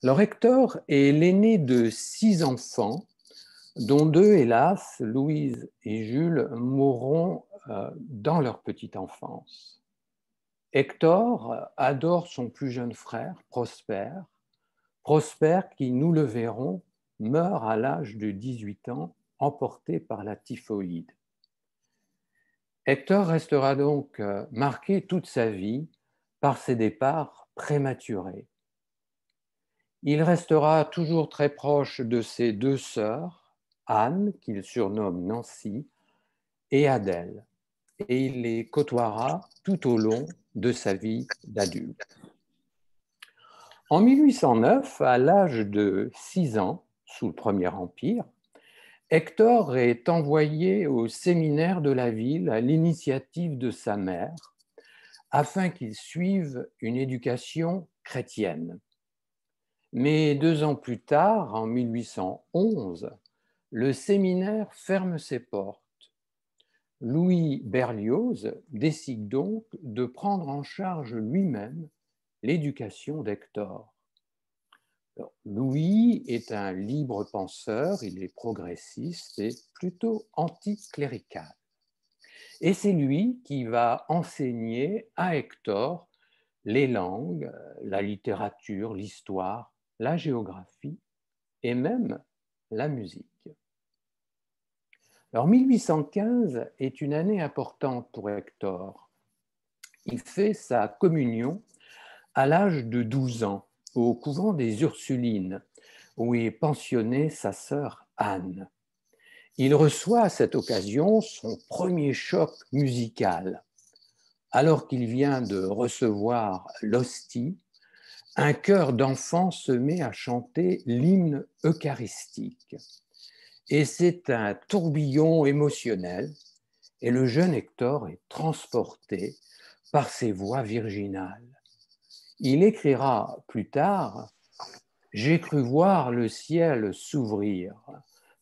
Alors Hector est l'aîné de 6 enfants, dont deux, hélas, Louise et Jules, mourront dans leur petite enfance. Hector adore son plus jeune frère, Prosper. Prosper, qui, nous le verrons, meurt à l'âge de 18 ans, emporté par la typhoïde. Hector restera donc marqué toute sa vie par ses départs prématurés. Il restera toujours très proche de ses deux sœurs, Anne, qu'il surnomme Nancy, et Adèle, et il les côtoiera tout au long de sa vie d'adulte. En 1809, à l'âge de 6 ans, sous le Premier Empire, Hector est envoyé au séminaire de la ville à l'initiative de sa mère, afin qu'il suive une éducation chrétienne. Mais 2 ans plus tard, en 1811, le séminaire ferme ses portes. Louis Berlioz décide donc de prendre en charge lui-même l'éducation d'Hector. Louis est un libre penseur, il est progressiste et plutôt anticlérical. Et c'est lui qui va enseigner à Hector les langues, la littérature, l'histoire, la géographie et même la musique. Alors 1815 est une année importante pour Hector. Il fait sa communion à l'âge de 12 ans au couvent des Ursulines, où est pensionnée sa sœur Anne. Il reçoit à cette occasion son premier choc musical. Alors qu'il vient de recevoir l'hostie, un chœur d'enfants se met à chanter l'hymne eucharistique. Et c'est un tourbillon émotionnel, et le jeune Hector est transporté par ces voix virginales. Il écrira plus tard « J'ai cru voir le ciel s'ouvrir.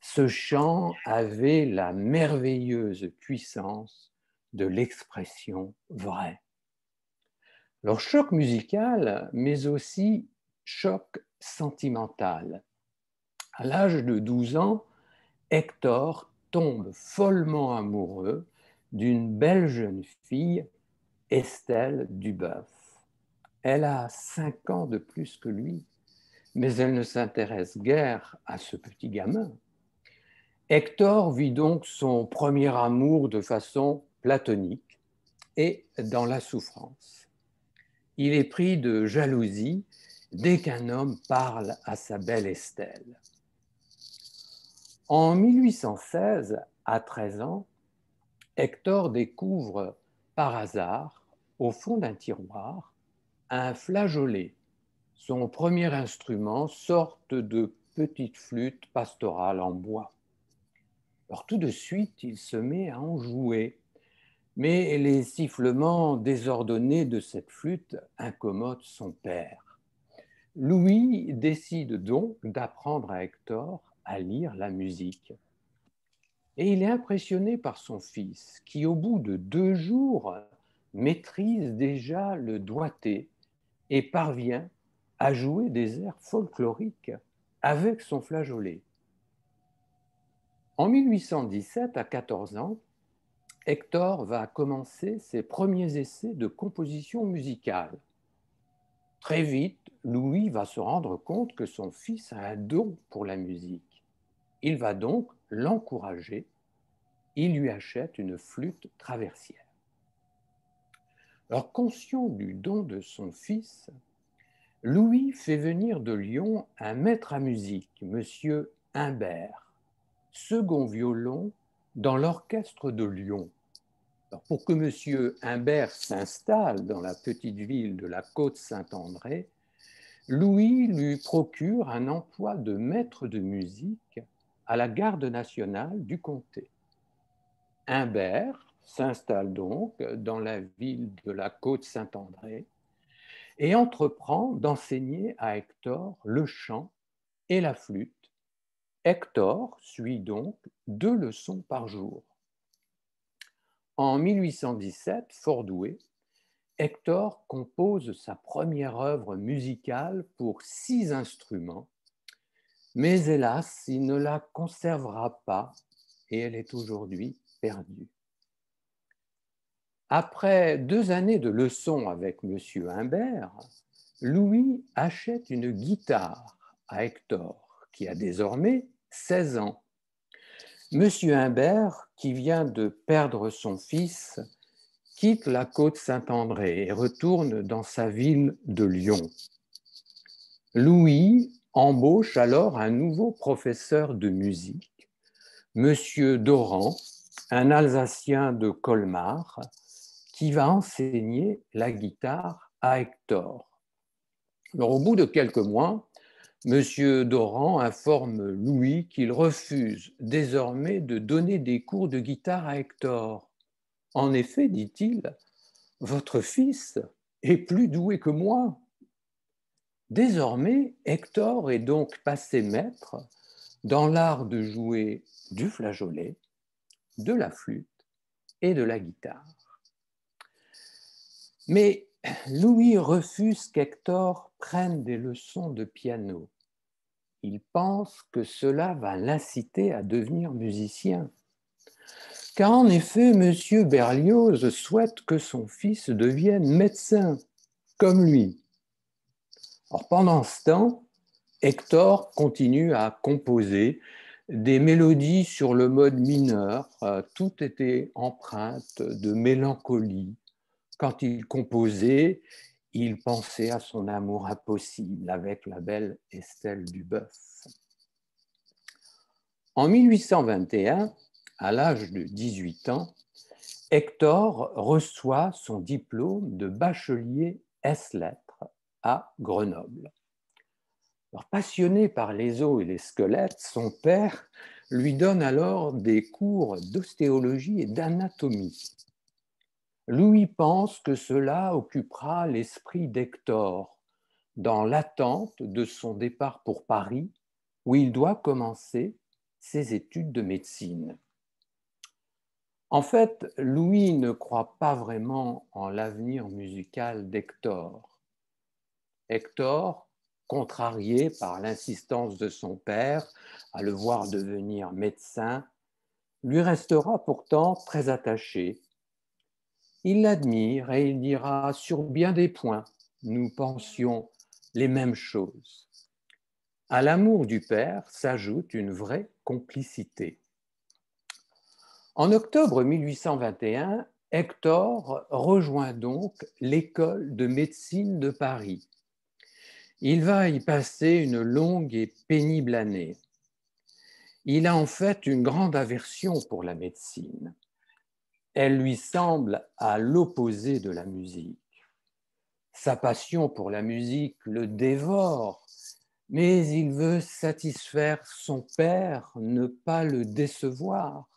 Ce chant avait la merveilleuse puissance de l'expression vraie. » Alors, choc musical, mais aussi choc sentimental. À l'âge de 12 ans, Hector tombe follement amoureux d'une belle jeune fille, Estelle Duboeuf. Elle a 5 ans de plus que lui, mais elle ne s'intéresse guère à ce petit gamin. Hector vit donc son premier amour de façon platonique et dans la souffrance. Il est pris de jalousie dès qu'un homme parle à sa belle Estelle. En 1816, à 13 ans, Hector découvre par hasard, au fond d'un tiroir, un flageolet, son premier instrument, sorte de petite flûte pastorale en bois. Alors tout de suite, il se met à en jouer, mais les sifflements désordonnés de cette flûte incommodent son père. Louis décide donc d'apprendre à Hector à lire la musique. Et il est impressionné par son fils, qui au bout de 2 jours maîtrise déjà le doigté et parvient à jouer des airs folkloriques avec son flageolet. En 1817, à 14 ans, Hector va commencer ses premiers essais de composition musicale. Très vite, Louis va se rendre compte que son fils a un don pour la musique. Il va donc l'encourager. Il lui achète une flûte traversière. Alors, conscient du don de son fils, Louis fait venir de Lyon un maître à musique, monsieur Humbert, second violon dans l'orchestre de Lyon. Alors, pour que monsieur Humbert s'installe dans la petite ville de la Côte-Saint-André, Louis lui procure un emploi de maître de musique à la garde nationale du comté. Humbert s'installe donc dans la ville de la Côte-Saint-André et entreprend d'enseigner à Hector le chant et la flûte. Hector suit donc 2 leçons par jour. En 1817, fort doué, Hector compose sa première œuvre musicale pour 6 instruments, mais hélas, il ne la conservera pas et elle est aujourd'hui perdue. Après 2 années de leçons avec M. Humbert, Louis achète une guitare à Hector, qui a désormais 16 ans. M. Humbert, qui vient de perdre son fils, quitte la côte Saint-André et retourne dans sa ville de Lyon. Louis embauche alors un nouveau professeur de musique, M. Doran, un Alsacien de Colmar, qui va enseigner la guitare à Hector. Alors, au bout de quelques mois, M. Doran informe Louis qu'il refuse désormais de donner des cours de guitare à Hector. En effet, dit-il, votre fils est plus doué que moi. Désormais, Hector est donc passé maître dans l'art de jouer du flageolet, de la flûte et de la guitare. Mais Louis refuse qu'Hector prenne des leçons de piano. Il pense que cela va l'inciter à devenir musicien. Car en effet, M. Berlioz souhaite que son fils devienne médecin, comme lui. Alors, pendant ce temps, Hector continue à composer des mélodies sur le mode mineur. Tout était empreinte de mélancolie. Quand il composait, il pensait à son amour impossible avec la belle Estelle Duboeuf. En 1821, à l'âge de 18 ans, Hector reçoit son diplôme de bachelier ès-lettres à Grenoble. Alors, passionné par les os et les squelettes, son père lui donne alors des cours d'ostéologie et d'anatomie. Louis pense que cela occupera l'esprit d'Hector dans l'attente de son départ pour Paris, où il doit commencer ses études de médecine. En fait, Louis ne croit pas vraiment en l'avenir musical d'Hector. Hector, contrarié par l'insistance de son père à le voir devenir médecin, lui restera pourtant très attaché. Il l'admire et il dira sur bien des points, nous pensions les mêmes choses. À l'amour du père s'ajoute une vraie complicité. En octobre 1821, Hector rejoint donc l'école de médecine de Paris. Il va y passer une longue et pénible année. Il a en fait une grande aversion pour la médecine. Elle lui semble à l'opposé de la musique. Sa passion pour la musique le dévore, mais il veut satisfaire son père, ne pas le décevoir.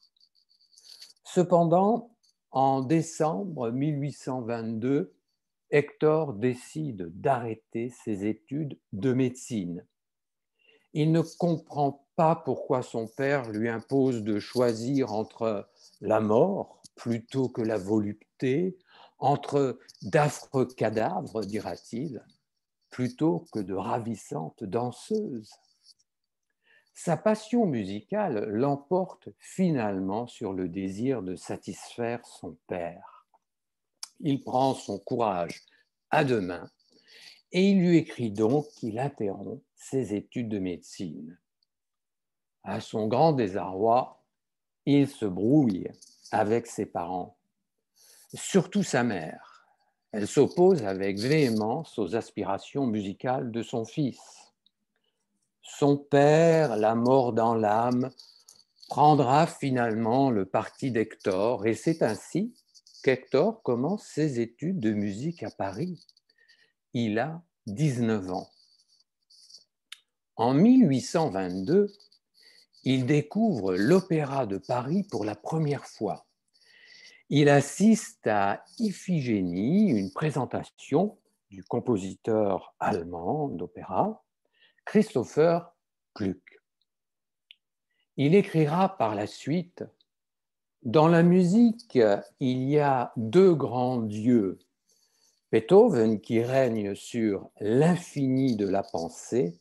Cependant, en décembre 1822, Hector décide d'arrêter ses études de médecine. Il ne comprend pas pourquoi son père lui impose de choisir entre la mort plutôt que la volupté, entre d'affreux cadavres, dira-t-il, plutôt que de ravissantes danseuses. Sa passion musicale l'emporte finalement sur le désir de satisfaire son père. Il prend son courage à deux mains et il lui écrit donc qu'il interrompt ses études de médecine. À son grand désarroi, il se brouille avec ses parents, surtout sa mère. Elle s'oppose avec véhémence aux aspirations musicales de son fils. Son père, la mort dans l'âme, prendra finalement le parti d'Hector et c'est ainsi qu'Hector commence ses études de musique à Paris. Il a 19 ans. En 1822, il découvre l'Opéra de Paris pour la première fois. Il assiste à Iphigénie, une présentation du compositeur allemand d'opéra, Christopher Gluck. Il écrira par la suite « Dans la musique, il y a deux grands dieux, Beethoven qui règne sur l'infini de la pensée,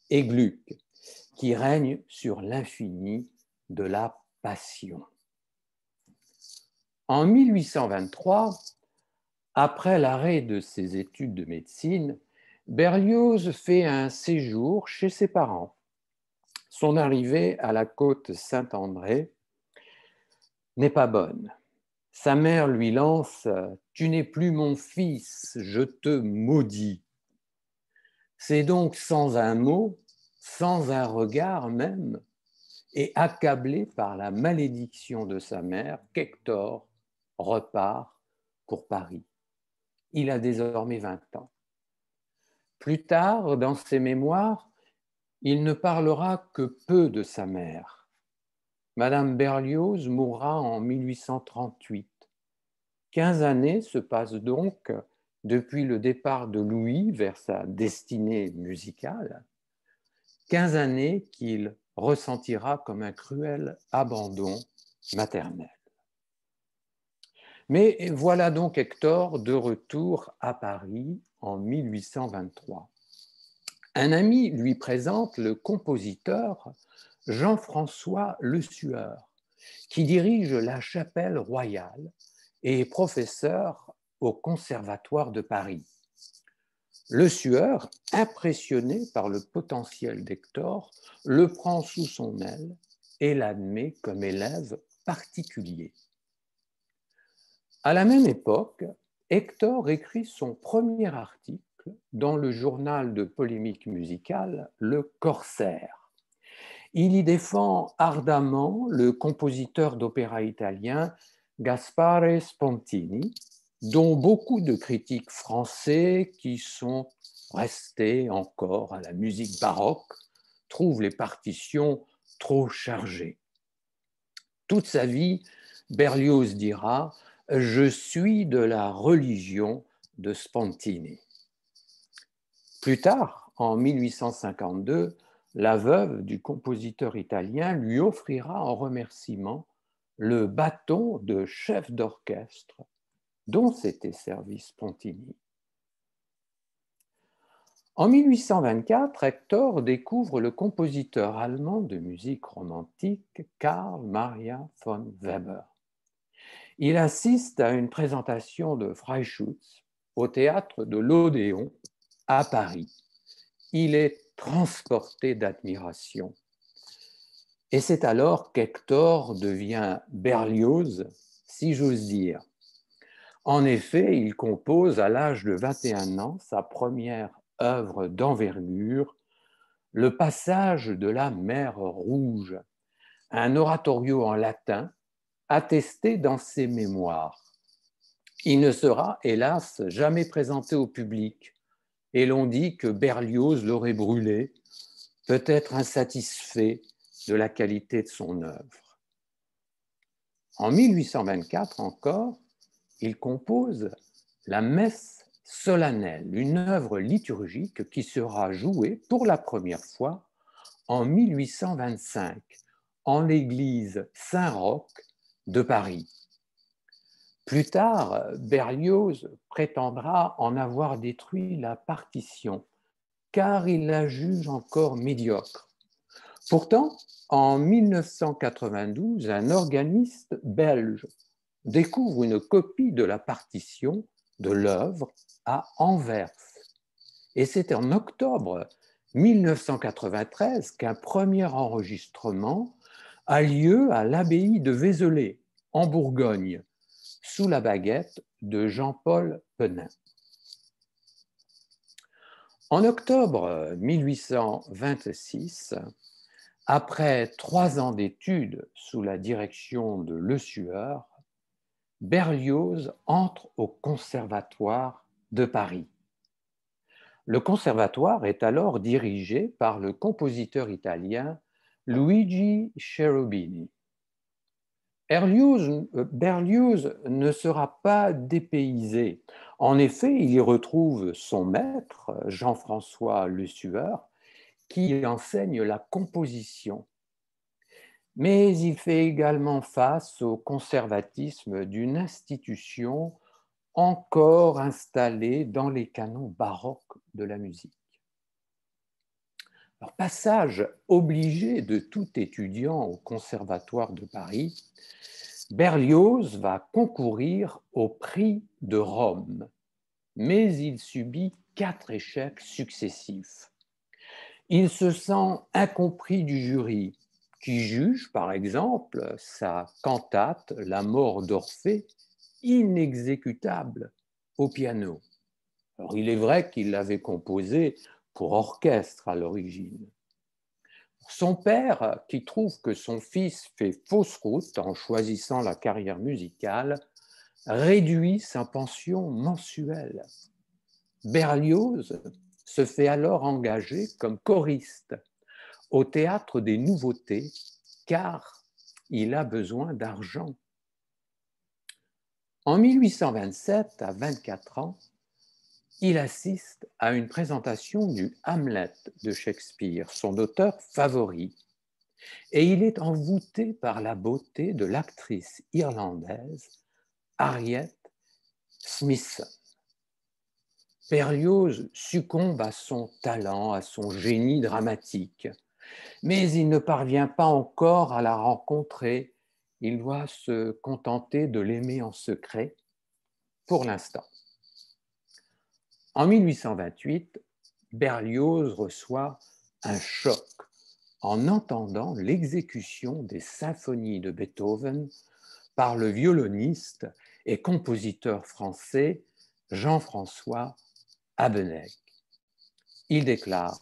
et Gluck qui règne sur l'infini de la passion. En 1823, après l'arrêt de ses études de médecine, Berlioz fait un séjour chez ses parents. Son arrivée à la côte Saint-André n'est pas bonne. Sa mère lui lance « Tu n'es plus mon fils, je te maudis ». C'est donc sans un mot, sans un regard même, et accablé par la malédiction de sa mère, qu'Hector repart pour Paris. Il a désormais 20 ans. Plus tard, dans ses mémoires, il ne parlera que peu de sa mère. Madame Berlioz mourra en 1838. 15 années se passent donc depuis le départ de Louis vers sa destinée musicale, 15 années qu'il ressentira comme un cruel abandon maternel. Mais voilà donc Hector de retour à Paris en 1823. Un ami lui présente le compositeur Jean-François Lesueur, qui dirige la Chapelle royale et est professeur au Conservatoire de Paris. Lesueur, impressionné par le potentiel d'Hector, le prend sous son aile et l'admet comme élève particulier. À la même époque, Hector écrit son premier article dans le journal de polémique musicale, Le Corsaire. Il y défend ardemment le compositeur d'opéra italien Gaspare Spontini, dont beaucoup de critiques français qui sont restés encore à la musique baroque trouvent les partitions trop chargées. Toute sa vie, Berlioz dira « Je suis de la religion de Spontini ». Plus tard, en 1852, la veuve du compositeur italien lui offrira en remerciement le bâton de chef d'orchestre dont s'était servi Spontini. En 1824, Hector découvre le compositeur allemand de musique romantique Karl Maria von Weber. Il assiste à une présentation de Freischütz au théâtre de l'Odéon à Paris. Il est transporté d'admiration. Et c'est alors qu'Hector devient Berlioz, si j'ose dire. En effet, il compose à l'âge de 21 ans sa première œuvre d'envergure, Le passage de la mer Rouge, un oratorio en latin attesté dans ses mémoires. Il ne sera, hélas, jamais présenté au public, et l'on dit que Berlioz l'aurait brûlé, peut-être insatisfait de la qualité de son œuvre. En 1824 encore, il compose la messe solennelle, une œuvre liturgique qui sera jouée pour la première fois en 1825 en l'église Saint-Roch de Paris. Plus tard, Berlioz prétendra en avoir détruit la partition car il la juge encore médiocre. Pourtant, en 1992, un organiste belge découvre une copie de la partition de l'œuvre à Anvers. Et c'est en octobre 1993 qu'un premier enregistrement a lieu à l'abbaye de Vézelay, en Bourgogne, sous la baguette de Jean-Paul Penin. En octobre 1826, après 3 ans d'études sous la direction de Lesueur, Berlioz entre au Conservatoire de Paris. Le conservatoire est alors dirigé par le compositeur italien Luigi Cherubini. Berlioz ne sera pas dépaysé. En effet, il y retrouve son maître, Jean-François Lesueur, qui enseigne la composition. Mais il fait également face au conservatisme d'une institution encore installé dans les canons baroques de la musique. Alors, passage obligé de tout étudiant au Conservatoire de Paris, Berlioz va concourir au prix de Rome, mais il subit 4 échecs successifs. Il se sent incompris du jury, qui juge, par exemple, sa cantate « La mort d'Orphée » inexécutable au piano. Alors, il est vrai qu'il l'avait composée pour orchestre à l'origine. Son père, qui trouve que son fils fait fausse route en choisissant la carrière musicale, réduit sa pension mensuelle. Berlioz se fait alors engager comme choriste au Théâtre des Nouveautés, car il a besoin d'argent. En 1827, à 24 ans, il assiste à une présentation du Hamlet de Shakespeare, son auteur favori, et il est envoûté par la beauté de l'actrice irlandaise Harriet Smithson. Berlioz succombe à son talent, à son génie dramatique, mais il ne parvient pas encore à la rencontrer. Il doit se contenter de l'aimer en secret pour l'instant. En 1828, Berlioz reçoit un choc en entendant l'exécution des symphonies de Beethoven par le violoniste et compositeur français Jean-François Habeneck. Il déclare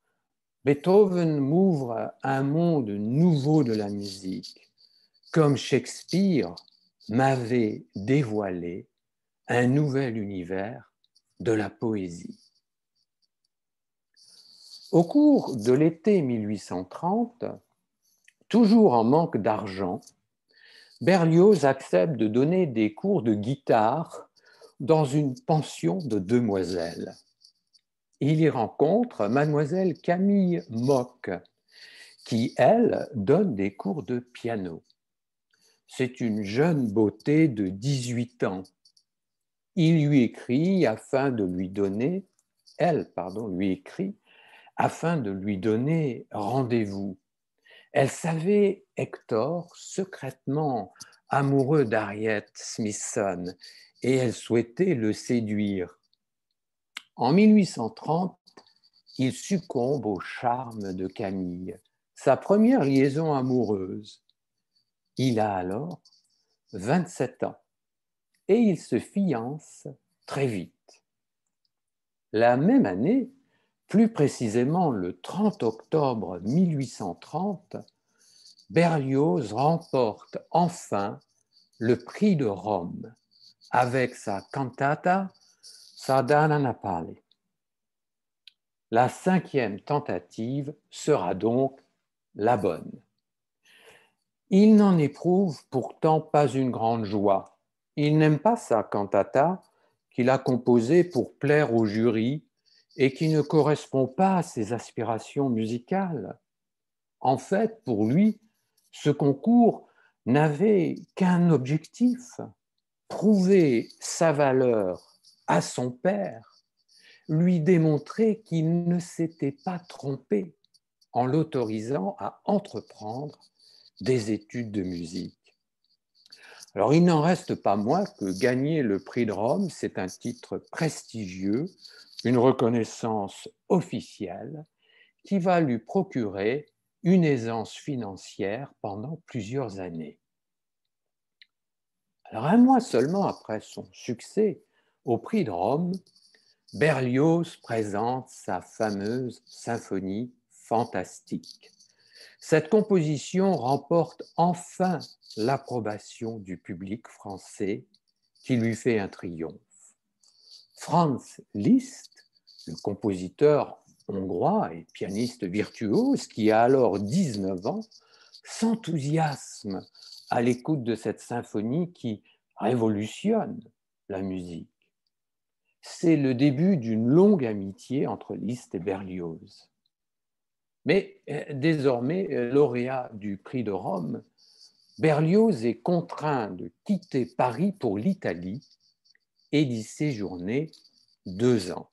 « Beethoven m'ouvre un monde nouveau de la musique, comme Shakespeare m'avait dévoilé un nouvel univers de la poésie. » Au cours de l'été 1830, toujours en manque d'argent, Berlioz accepte de donner des cours de guitare dans une pension de demoiselles. Il y rencontre mademoiselle Camille Mock, qui, elle, donne des cours de piano. C'est une jeune beauté de 18 ans. Il lui écrit afin de lui donner, lui écrit afin de lui donner rendez-vous. Elle savait Hector secrètement amoureux d'Harriet Smithson et elle souhaitait le séduire. En 1830, il succombe au charme de Camille, sa première liaison amoureuse. Il a alors 27 ans et il se fiance très vite. La même année, plus précisément le 30 octobre 1830, Berlioz remporte enfin le prix de Rome avec sa cantata Sardanapale. La 5e tentative sera donc la bonne. Il n'en éprouve pourtant pas une grande joie. Il n'aime pas sa cantata qu'il a composée pour plaire au jury et qui ne correspond pas à ses aspirations musicales. En fait, pour lui, ce concours n'avait qu'un objectif, prouver sa valeur à son père, lui démontrer qu'il ne s'était pas trompé en l'autorisant à entreprendre des études de musique. Alors, il n'en reste pas moins que gagner le prix de Rome, c'est un titre prestigieux, une reconnaissance officielle qui va lui procurer une aisance financière pendant plusieurs années. Alors, un mois seulement après son succès au prix de Rome, Berlioz présente sa fameuse symphonie fantastique. Cette composition remporte enfin l'approbation du public français qui lui fait un triomphe. Franz Liszt, le compositeur hongrois et pianiste virtuose qui a alors 19 ans, s'enthousiasme à l'écoute de cette symphonie qui révolutionne la musique. C'est le début d'une longue amitié entre Liszt et Berlioz. Mais désormais lauréat du prix de Rome, Berlioz est contraint de quitter Paris pour l'Italie et d'y séjourner 2 ans.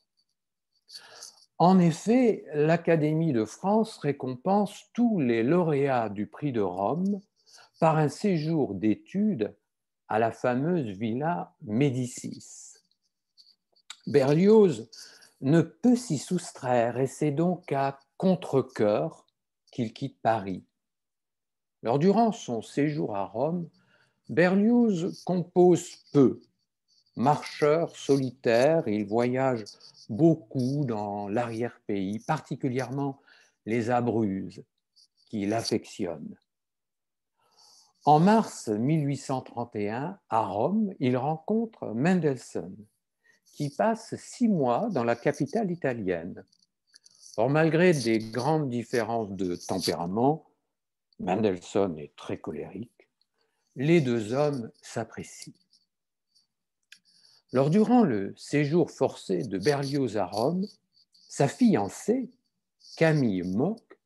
En effet, l'Académie de France récompense tous les lauréats du prix de Rome par un séjour d'études à la fameuse Villa Médicis. Berlioz ne peut s'y soustraire et c'est donc à contre-cœur qu'il quitte Paris. Alors, durant son séjour à Rome, Berlioz compose peu. Marcheur solitaire, il voyage beaucoup dans l'arrière-pays, particulièrement les Abruzzes, qu'il affectionne. En mars 1831, à Rome, il rencontre Mendelssohn, qui passe 6 mois dans la capitale italienne. Or, malgré des grandes différences de tempérament, Mendelssohn est très colérique, les 2 hommes s'apprécient. Alors, durant le séjour forcé de Berlioz à Rome, sa fiancée, Camille Mock,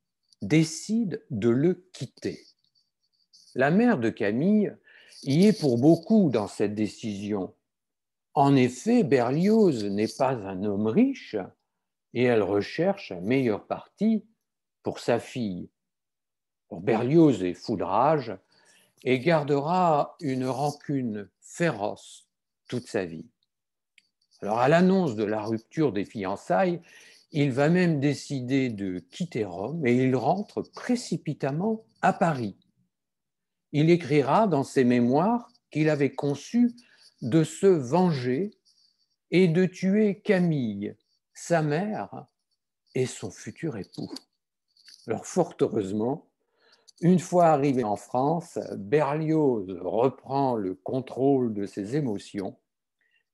décide de le quitter. La mère de Camille y est pour beaucoup dans cette décision. En effet, Berlioz n'est pas un homme riche et elle recherche un meilleur parti pour sa fille. Berlioz est fou de rage et gardera une rancune féroce toute sa vie. Alors, à l'annonce de la rupture des fiançailles, il va même décider de quitter Rome et il rentre précipitamment à Paris. Il écrira dans ses mémoires qu'il avait conçu de se venger et de tuer Camille, sa mère et son futur époux. Alors, fort heureusement, une fois arrivé en France, Berlioz reprend le contrôle de ses émotions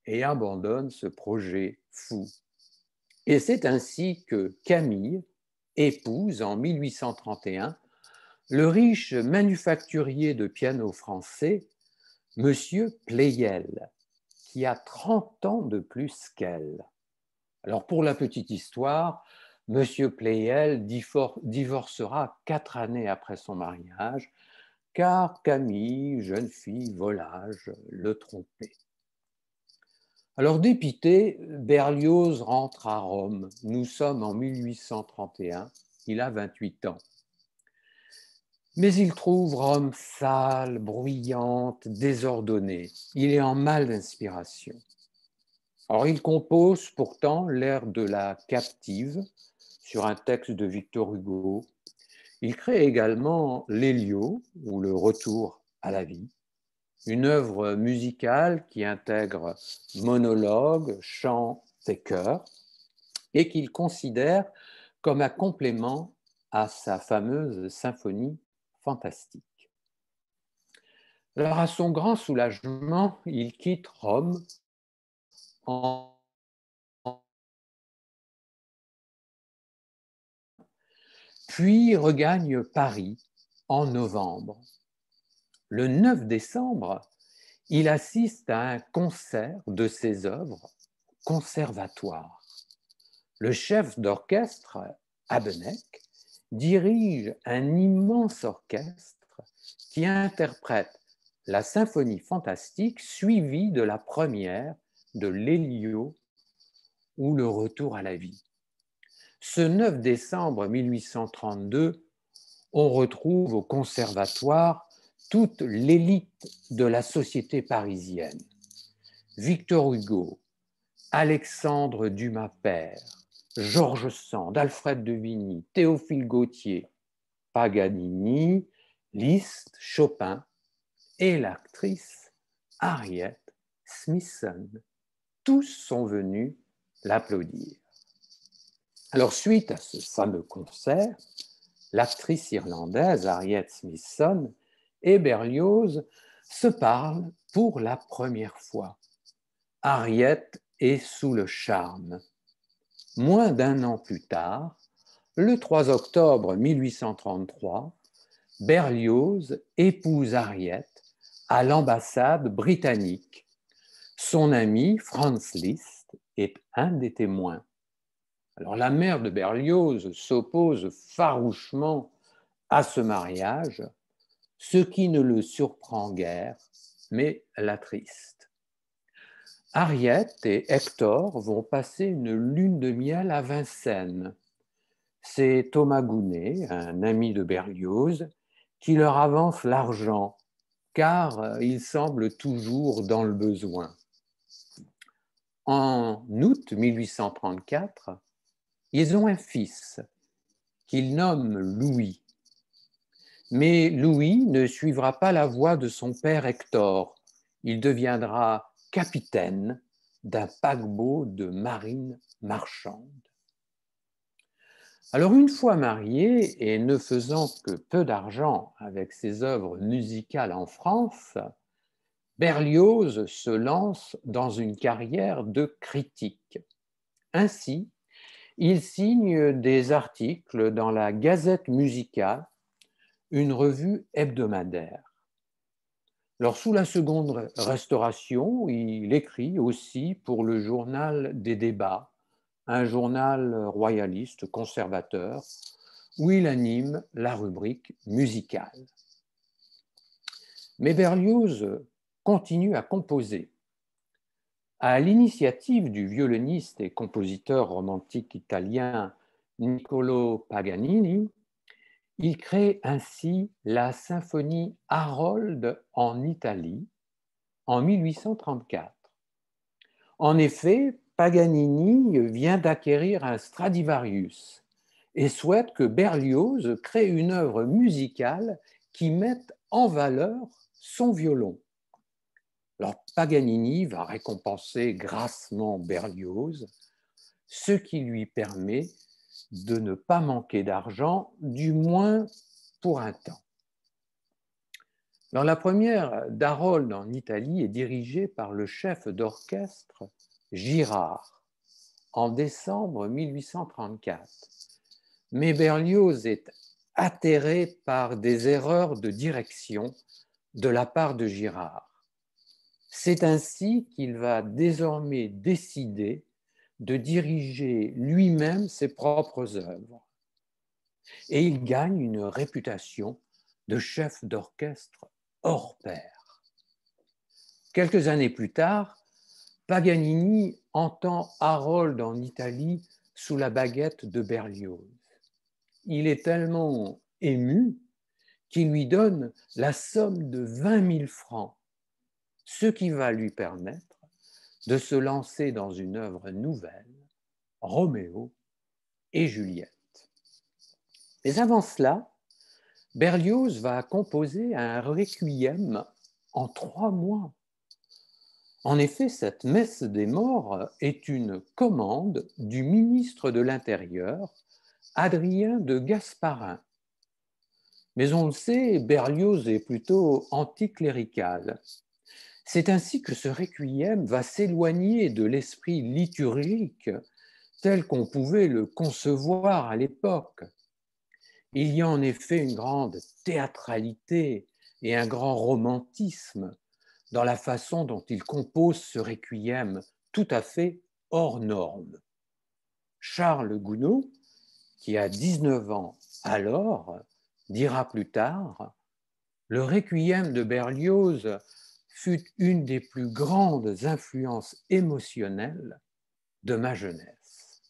et abandonne ce projet fou. Et c'est ainsi que Camille épouse en 1831 le riche manufacturier de pianos français, Monsieur Pleyel, qui a 30 ans de plus qu'elle. Alors, pour la petite histoire, Monsieur Pleyel divorcera 4 années après son mariage, car Camille, jeune fille volage, le trompait. Alors, dépité, Berlioz rentre à Rome. Nous sommes en 1831, il a 28 ans. Mais il trouve Rome sale, bruyante, désordonnée. Il est en mal d'inspiration. Alors, il compose pourtant l'air de la captive sur un texte de Victor Hugo. Il crée également l'Élio, ou le retour à la vie, une œuvre musicale qui intègre monologues, chants et chœurs, et qu'il considère comme un complément à sa fameuse symphonie fantastique. Alors, à son grand soulagement, il quitte Rome en puis regagne Paris en novembre. Le 9 décembre, il assiste à un concert de ses œuvres conservatoire. Le chef d'orchestre, Habeneck, dirige un immense orchestre qui interprète la symphonie fantastique suivie de la première de l'Élio ou le retour à la vie. Ce 9 décembre 1832, on retrouve au conservatoire toute l'élite de la société parisienne. Victor Hugo, Alexandre Dumas père, Georges Sand, Alfred de Vigny, Théophile Gautier, Paganini, Liszt, Chopin et l'actrice Harriet Smithson. Tous sont venus l'applaudir. Alors, suite à ce fameux concert, l'actrice irlandaise Harriet Smithson et Berlioz se parlent pour la première fois. Harriet est sous le charme. Moins d'1 an plus tard, le 3 octobre 1833, Berlioz épouse Harriet à l'ambassade britannique. Son ami Franz Liszt est un des témoins. Alors, la mère de Berlioz s'oppose farouchement à ce mariage, ce qui ne le surprend guère, mais l'attriste. Harriet et Hector vont passer une lune de miel à Vincennes. C'est Thomas Gounet, un ami de Berlioz, qui leur avance l'argent, car il semble toujours dans le besoin. En août 1834, ils ont un fils qu'ils nomment Louis. Mais Louis ne suivra pas la voie de son père Hector. Il deviendra capitaine d'un paquebot de marine marchande. Alors une fois marié et ne faisant que peu d'argent avec ses œuvres musicales en France, Berlioz se lance dans une carrière de critique. Ainsi, il signe des articles dans la Gazette musicale, une revue hebdomadaire. Alors, sous la seconde restauration, il écrit aussi pour le journal des débats, un journal royaliste conservateur, où il anime la rubrique musicale. Mais Berlioz continue à composer. À l'initiative du violoniste et compositeur romantique italien Niccolò Paganini, il crée ainsi la symphonie Harold en Italie en 1834. En effet, Paganini vient d'acquérir un Stradivarius et souhaite que Berlioz crée une œuvre musicale qui mette en valeur son violon. Alors Paganini va récompenser grassement Berlioz, ce qui lui permet de ne pas manquer d'argent, du moins pour un temps. Alors, la première d'Harold en Italie est dirigée par le chef d'orchestre Girard en décembre 1834. Mais Berlioz est atterré par des erreurs de direction de la part de Girard. C'est ainsi qu'il va désormais décider de diriger lui-même ses propres œuvres. Et il gagne une réputation de chef d'orchestre hors pair. Quelques années plus tard, Paganini entend Harold en Italie sous la baguette de Berlioz. Il est tellement ému qu'il lui donne la somme de 20 000 francs, ce qui va lui permettre de se lancer dans une œuvre nouvelle, Roméo et Juliette. Mais avant cela, Berlioz va composer un requiem en 3 mois. En effet, cette messe des morts est une commande du ministre de l'Intérieur, Adrien de Gasparin. Mais on le sait, Berlioz est plutôt anticlérical. C'est ainsi que ce requiem va s'éloigner de l'esprit liturgique tel qu'on pouvait le concevoir à l'époque. Il y a en effet une grande théâtralité et un grand romantisme dans la façon dont il compose ce requiem tout à fait hors norme. Charles Gounod, qui a 19 ans alors, dira plus tard « Le requiem de Berlioz fut une des plus grandes influences émotionnelles de ma jeunesse. »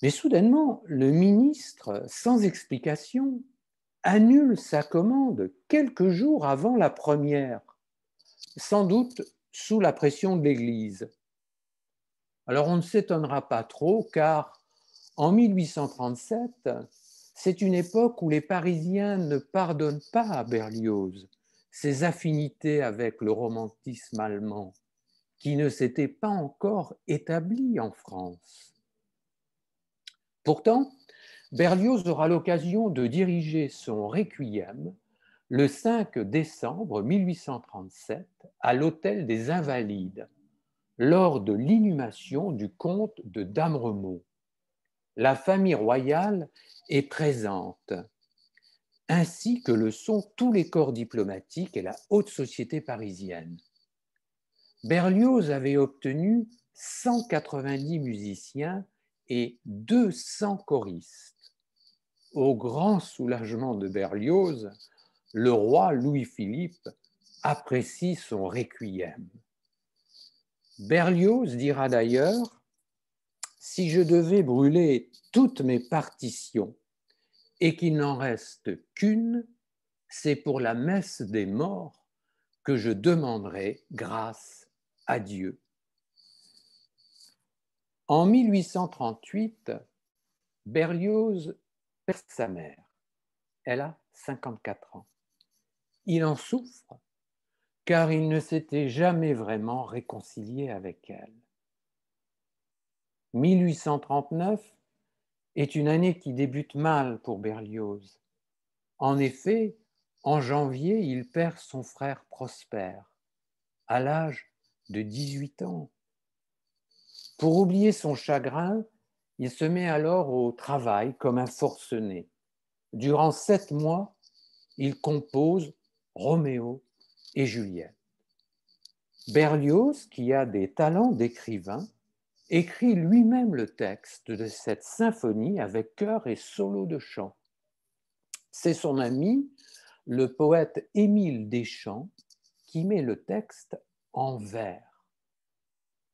Mais soudainement, le ministre, sans explication, annule sa commande quelques jours avant la première, sans doute sous la pression de l'Église. Alors on ne s'étonnera pas trop car en 1837, c'est une époque où les Parisiens ne pardonnent pas à Berlioz ses affinités avec le romantisme allemand, qui ne s'était pas encore établi en France. Pourtant, Berlioz aura l'occasion de diriger son requiem le 5 décembre 1837 à l'Hôtel des Invalides, lors de l'inhumation du comte de Damremont. La famille royale est présente, ainsi que le sont tous les corps diplomatiques et la haute société parisienne. Berlioz avait obtenu 190 musiciens et 200 choristes. Au grand soulagement de Berlioz, le roi Louis-Philippe apprécie son requiem. Berlioz dira d'ailleurs « Si je devais brûler toutes mes partitions et qu'il n'en reste qu'une, c'est pour la messe des morts que je demanderai grâce à Dieu. » En 1838, Berlioz perd sa mère. Elle a 54 ans. Il en souffre car il ne s'était jamais vraiment réconcilié avec elle. 1839 est une année qui débute mal pour Berlioz. En effet, en janvier, il perd son frère Prosper, à l'âge de 18 ans. Pour oublier son chagrin, il se met alors au travail comme un forcené. Durant 7 mois, il compose Roméo et Juliette. Berlioz, qui a des talents d'écrivain, écrit lui-même le texte de cette symphonie avec chœur et solo de chant. C'est son ami, le poète Émile Deschamps, qui met le texte en vers.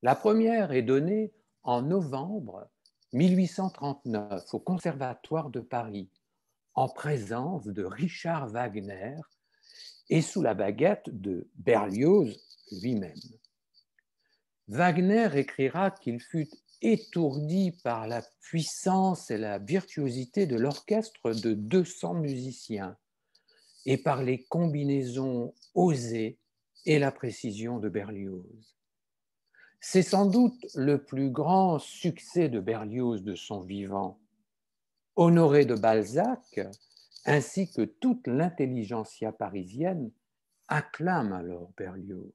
La première est donnée en novembre 1839 au Conservatoire de Paris, en présence de Richard Wagner et sous la baguette de Berlioz lui-même. Wagner écrira qu'il fut étourdi par la puissance et la virtuosité de l'orchestre de 200 musiciens et par les combinaisons osées et la précision de Berlioz. C'est sans doute le plus grand succès de Berlioz de son vivant. Honoré de Balzac, ainsi que toute l'intelligentsia parisienne, acclame alors Berlioz.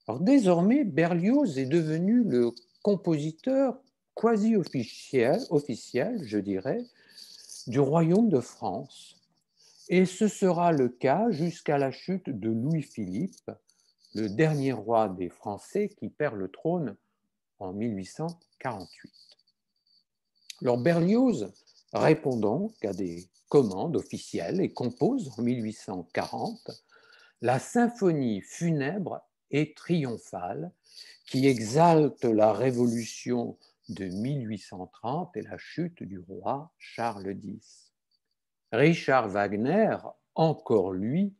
Alors, désormais, Berlioz est devenu le compositeur quasi-officiel, je dirais, du royaume de France. Et ce sera le cas jusqu'à la chute de Louis-Philippe, le dernier roi des Français qui perd le trône en 1848. Alors Berlioz répond donc à des commandes officielles et compose en 1840 la symphonie funèbre et triomphale qui exalte la révolution de 1830 et la chute du roi Charles X. Richard Wagner, encore lui,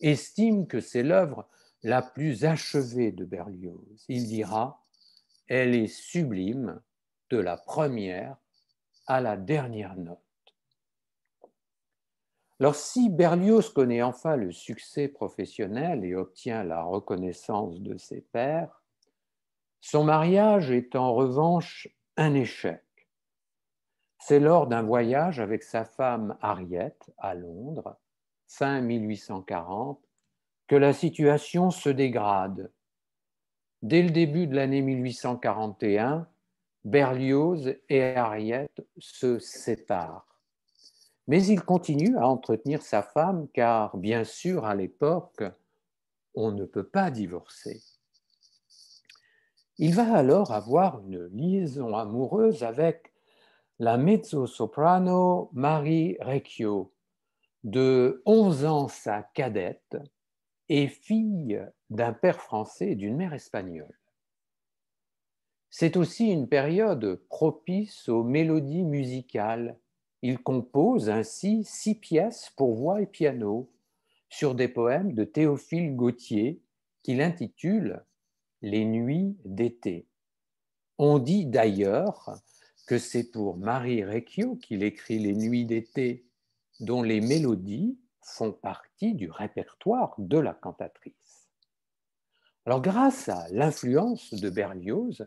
estime que c'est l'œuvre la plus achevée de Berlioz. Il dira « Elle est sublime de la première à la dernière note ». Alors si Berlioz connaît enfin le succès professionnel et obtient la reconnaissance de ses pairs, son mariage est en revanche un échec. C'est lors d'un voyage avec sa femme Harriet à Londres, fin 1840, que la situation se dégrade. Dès le début de l'année 1841, Berlioz et Harriet se séparent. Mais il continue à entretenir sa femme car, bien sûr, à l'époque, on ne peut pas divorcer. Il va alors avoir une liaison amoureuse avec la mezzo-soprano Marie Recchio, de 11 ans sa cadette et fille d'un père français et d'une mère espagnole. C'est aussi une période propice aux mélodies musicales. Il compose ainsi 6 pièces pour voix et piano sur des poèmes de Théophile Gautier qu'il intitule « Les nuits d'été ». On dit d'ailleurs que c'est pour Marie Recchio qu'il écrit Les nuits d'été, dont les mélodies font partie du répertoire de la cantatrice. Alors, grâce à l'influence de Berlioz,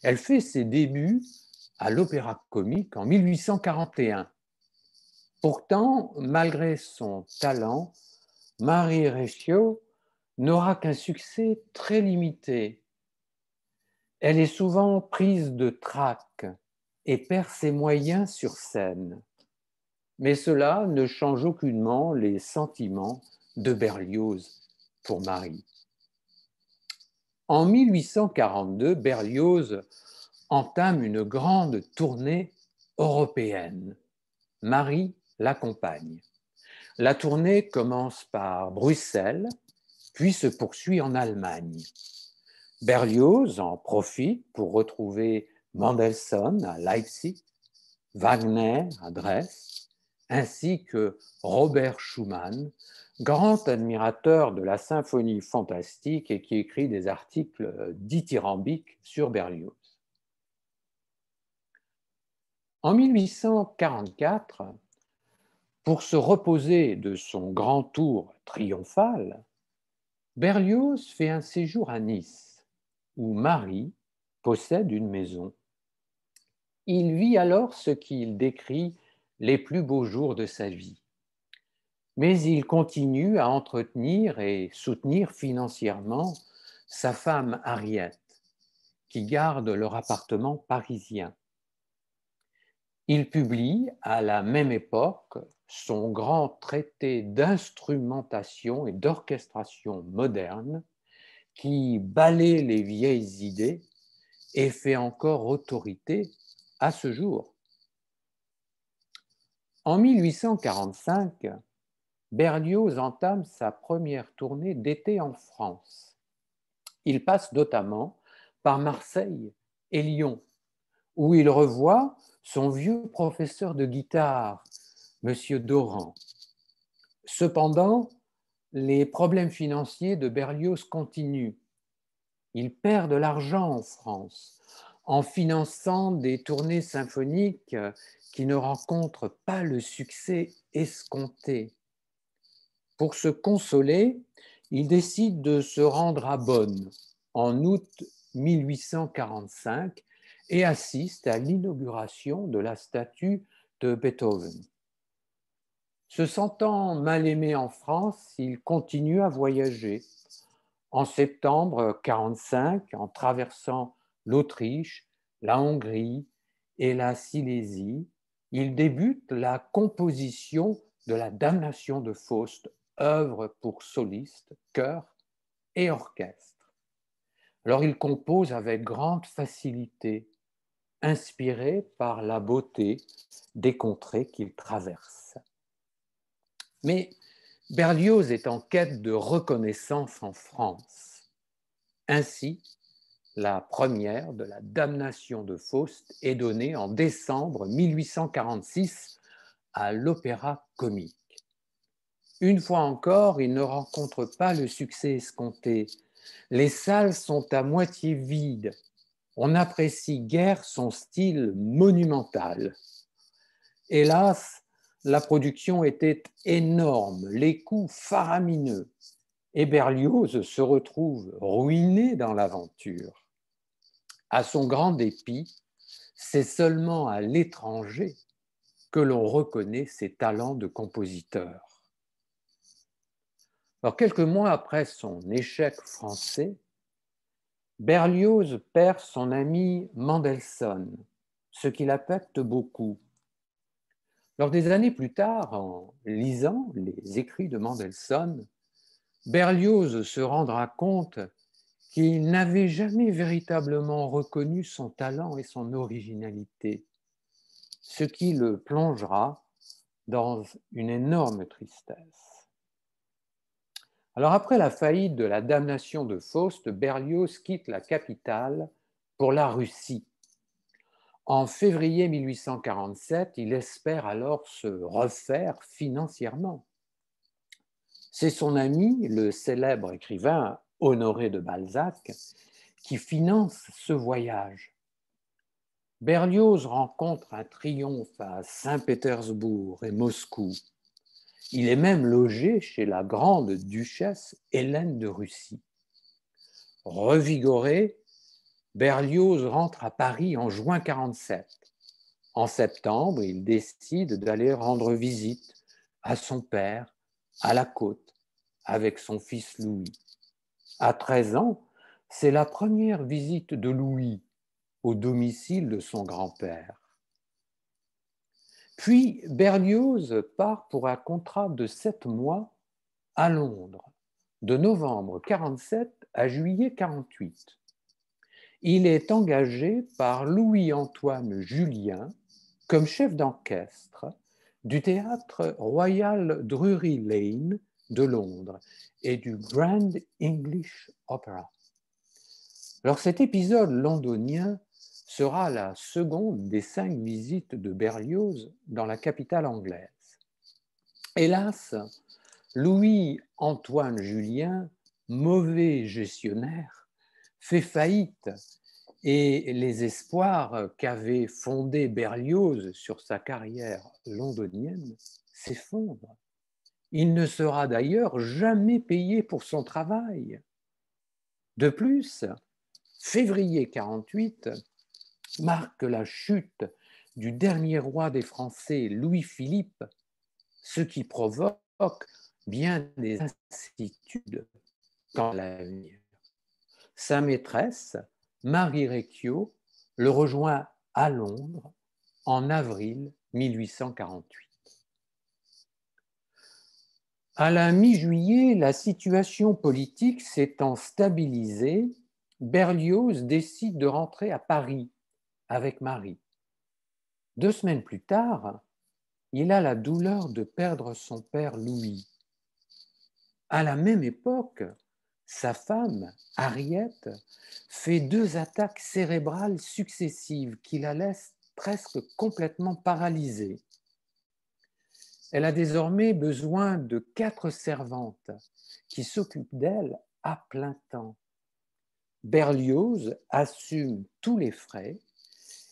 elle fait ses débuts à l'Opéra Comique en 1841. Pourtant, malgré son talent, Marie Recchio n'aura qu'un succès très limité. Elle est souvent prise de trac et perd ses moyens sur scène. Mais cela ne change aucunement les sentiments de Berlioz pour Marie. En 1842, Berlioz entame une grande tournée européenne. Marie l'accompagne. La tournée commence par Bruxelles puis se poursuit en Allemagne. Berlioz en profite pour retrouver Mendelssohn à Leipzig, Wagner à Dresde, ainsi que Robert Schumann, grand admirateur de la symphonie fantastique et qui écrit des articles dithyrambiques sur Berlioz. En 1844, pour se reposer de son grand tour triomphal, Berlioz fait un séjour à Nice, où Marie possède une maison. Il vit alors ce qu'il décrit les plus beaux jours de sa vie. Mais il continue à entretenir et soutenir financièrement sa femme Harriet, qui garde leur appartement parisien. Il publie à la même époque son grand traité d'instrumentation et d'orchestration moderne qui balaie les vieilles idées et fait encore autorité à ce jour. En 1845, Berlioz entame sa première tournée d'été en France. Il passe notamment par Marseille et Lyon, où il revoit son vieux professeur de guitare, M. Doran. Cependant, les problèmes financiers de Berlioz continuent. Il perd de l'argent en France en finançant des tournées symphoniques qui ne rencontrent pas le succès escompté. Pour se consoler, il décide de se rendre à Bonn en août 1845 et assiste à l'inauguration de la statue de Beethoven. Se sentant mal aimé en France, il continue à voyager. En septembre 1945, en traversant l'Autriche, la Hongrie et la Silésie, il débute la composition de la Damnation de Faust, œuvre pour solistes, chœurs et orchestre. Alors il compose avec grande facilité, inspiré par la beauté des contrées qu'il traverse. Mais Berlioz est en quête de reconnaissance en France. Ainsi, la première de la Damnation de Faust est donnée en décembre 1846 à l'Opéra Comique. Une fois encore, il ne rencontre pas le succès escompté. Les salles sont à moitié vides. On n'apprécie guère son style monumental. Hélas, la production était énorme, les coûts faramineux, et Berlioz se retrouve ruiné dans l'aventure. À son grand dépit, c'est seulement à l'étranger que l'on reconnaît ses talents de compositeur. Alors, quelques mois après son échec français, Berlioz perd son ami Mendelssohn, ce qui l'affecte beaucoup. Alors, des années plus tard, en lisant les écrits de Mendelssohn, Berlioz se rendra compte qu'il n'avait jamais véritablement reconnu son talent et son originalité, ce qui le plongera dans une énorme tristesse. Alors après la faillite de la Damnation de Faust, Berlioz quitte la capitale pour la Russie. En février 1847, il espère alors se refaire financièrement. C'est son ami, le célèbre écrivain Honoré de Balzac, qui finance ce voyage. Berlioz rencontre un triomphe à Saint-Pétersbourg et Moscou. Il est même logé chez la grande duchesse Hélène de Russie. Revigoré, Berlioz rentre à Paris en juin 1947. En septembre, il décide d'aller rendre visite à son père, à la côte, avec son fils Louis. À 13 ans, c'est la première visite de Louis au domicile de son grand-père. Puis Berlioz part pour un contrat de 7 mois à Londres, de novembre 1947 à juillet 1948. Il est engagé par Louis-Antoine Julien comme chef d'orchestre du théâtre Royal Drury Lane de Londres et du Grand English Opera. Alors cet épisode londonien sera la seconde des 5 visites de Berlioz dans la capitale anglaise. Hélas, Louis-Antoine Julien, mauvais gestionnaire, fait faillite et les espoirs qu'avait fondés Berlioz sur sa carrière londonienne s'effondrent. Il ne sera d'ailleurs jamais payé pour son travail. De plus, février 1948 marque la chute du dernier roi des Français, Louis-Philippe, ce qui provoque bien des incertitudes quant à l'avenir. Sa maîtresse, Marie Recchio, le rejoint à Londres en avril 1848. À la mi-juillet, la situation politique s'étant stabilisée, Berlioz décide de rentrer à Paris avec Marie. 2 semaines plus tard, il a la douleur de perdre son père Louis. À la même époque, sa femme, Harriet, fait 2 attaques cérébrales successives qui la laissent presque complètement paralysée. Elle a désormais besoin de 4 servantes qui s'occupent d'elle à plein temps. Berlioz assume tous les frais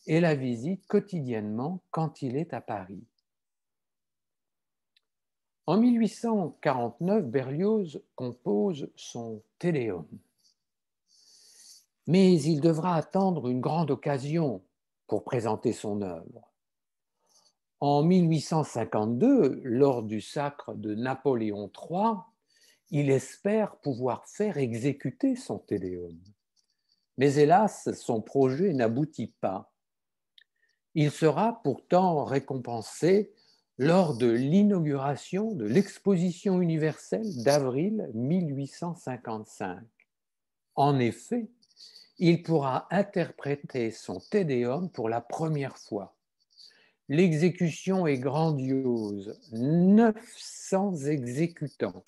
et la visite quotidiennement quand il est à Paris. En 1849, Berlioz compose son Te Deum. Mais il devra attendre une grande occasion pour présenter son œuvre. En 1852, lors du sacre de Napoléon III, il espère pouvoir faire exécuter son Te Deum. Mais hélas, son projet n'aboutit pas. Il sera pourtant récompensé lors de l'inauguration de l'exposition universelle d'avril 1855. En effet, il pourra interpréter son Te Deum pour la première fois. L'exécution est grandiose, 900 exécutants